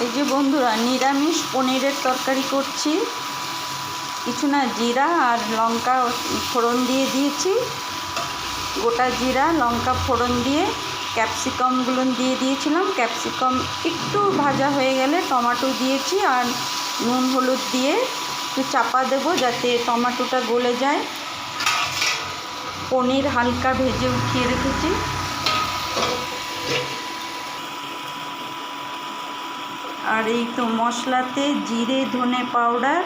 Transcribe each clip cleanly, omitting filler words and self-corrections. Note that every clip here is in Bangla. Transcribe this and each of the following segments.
এই যে বন্ধুরা, নিরামিষ পনিরের তরকারি করছি। কিছু না, জিরা আর লঙ্কা ফোড়ন দিয়ে দিয়েছি। গোটা জিরা লঙ্কা ফোড়ন দিয়ে ক্যাপসিকামগুলো দিয়ে দিয়েছিলাম। ক্যাপসিকাম একটু ভাজা হয়ে গেলে টমেটো দিয়েছি আর নুন হলুদ দিয়ে একটু চাপা দেবো যাতে টমেটোটা গলে যায়। পনির হালকা ভেজে উঠিয়ে রেখেছি। আর এই তো মশলাতে জিরে ধনে পাউডার,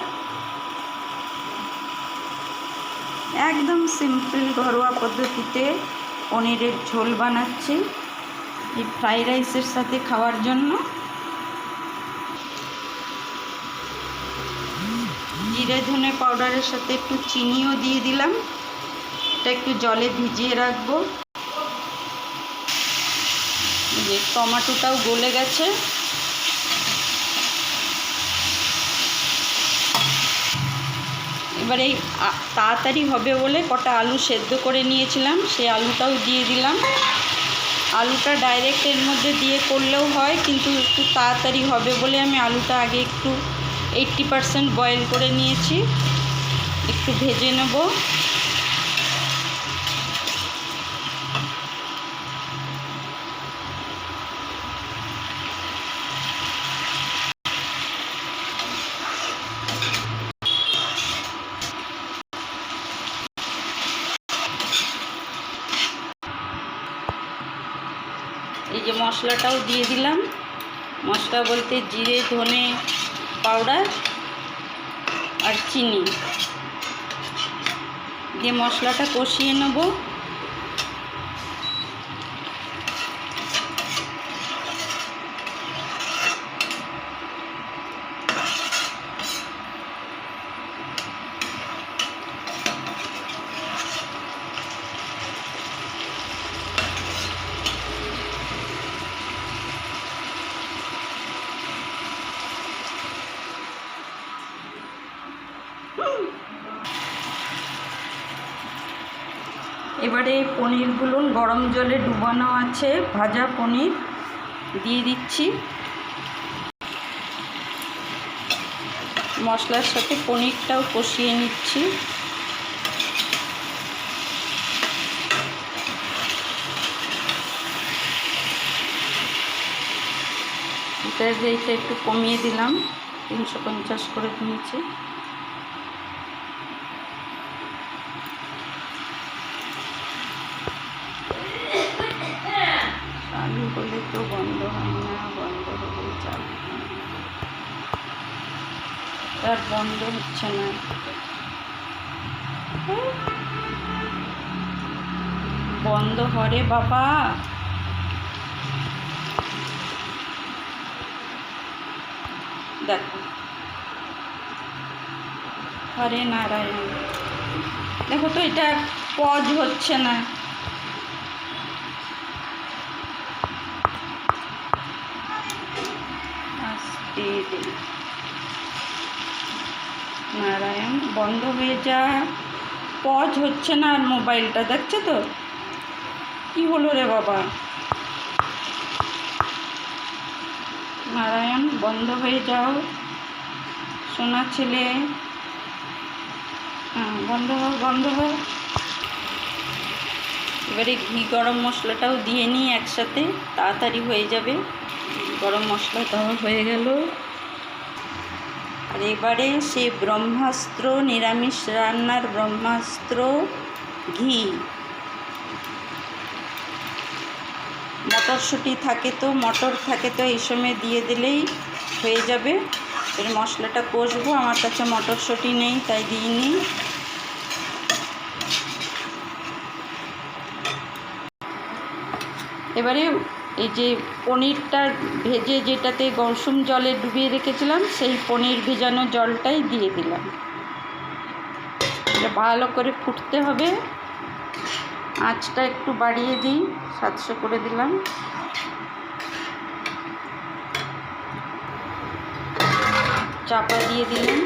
একদম সিম্পল ঘরোয়া পদ্ধতিতে পনিরের ঝোল বানাচ্ছি এই ফ্রাইড রাইসের সাথে খাওয়ার জন্য। জিরে ধনে পাউডারের সাথে একটু চিনিও দিয়ে দিলাম। এটা একটু জলে ভিজিয়ে রাখবো। যে টমেটোটাও গলে গেছে। এবার এই তাড়াতাড়ি হবে বলে কটা আলু সেদ্ধ করে নিয়েছিলাম, সেই আলুটাও দিয়ে দিলাম। আলুটা ডাইরেক্ট এর মধ্যে দিয়ে করলেও হয়, কিন্তু একটু তাড়াতাড়ি হবে বলে আমি আলুটা আগে একটু 80% বয়েল করে নিয়েছি। একটু ভেজে নেব। এই যে মশলাটাও দিয়ে দিলাম। মশলা বলতে জিরে ধনে পাউডার আর চিনি দিয়ে মশলাটা কষিয়ে নেব। এবারে পনিরগুলো গরম জলে ডুবানো আছে, ভাজা পনির দিয়ে দিচ্ছি। মশলার সাথে পনিরটাও কষিয়ে নিচ্ছি। এইটা একটু কমিয়ে দিলাম, 350 করে নিয়েছি। চালু হলে তো বন্ধ হয় না, বন্ধ হলে চালু হয় না, আর বন্ধ হচ্ছে না। বন্ধ হরে বাবা। দেখো, হরে নারায়ণ। দেখো তো, এটা পজ হচ্ছে না। নারায়ণ, বন্ধ হয়ে যা। পজ হচ্ছে না আর মোবাইলটা, দেখছো তো কি হলো রে বাবা। নারায়ণ, বন্ধ হয়ে যাও সোনা ছেলে। হ্যাঁ, বন্ধ হও বন্ধ হও। এবারে ঘি গরম মশলাটাও দিয়ে নিই একসাথে, তাড়াতাড়ি হয়ে যাবে। গরম মশলা দেওয়া হয়ে গেল। আর এবারে সে ব্রহ্মাস্ত্র, নিরামিষ রান্নার ব্রহ্মাস্ত্র ঘি। মটরশুঁটি থাকে তো, মটর থাকে তো, এই সময় দিয়ে দিলেই হয়ে যাবে। এর মশলাটা কষবো। আমার কাছে মটরশুঁটি নেই তাই দিইনি। এবারে এই যে পনিরটা ভেজে যেটাতে গরম জলে ডুবিয়ে রেখেছিলাম, সেই পনির ভেজানো জলটাই দিয়ে দিলাম। এটা ভালো করে ফুটতে হবে। আঁচটা একটু বাড়িয়ে দিই, 700 করে দিলাম। চাপা দিয়ে দিলাম।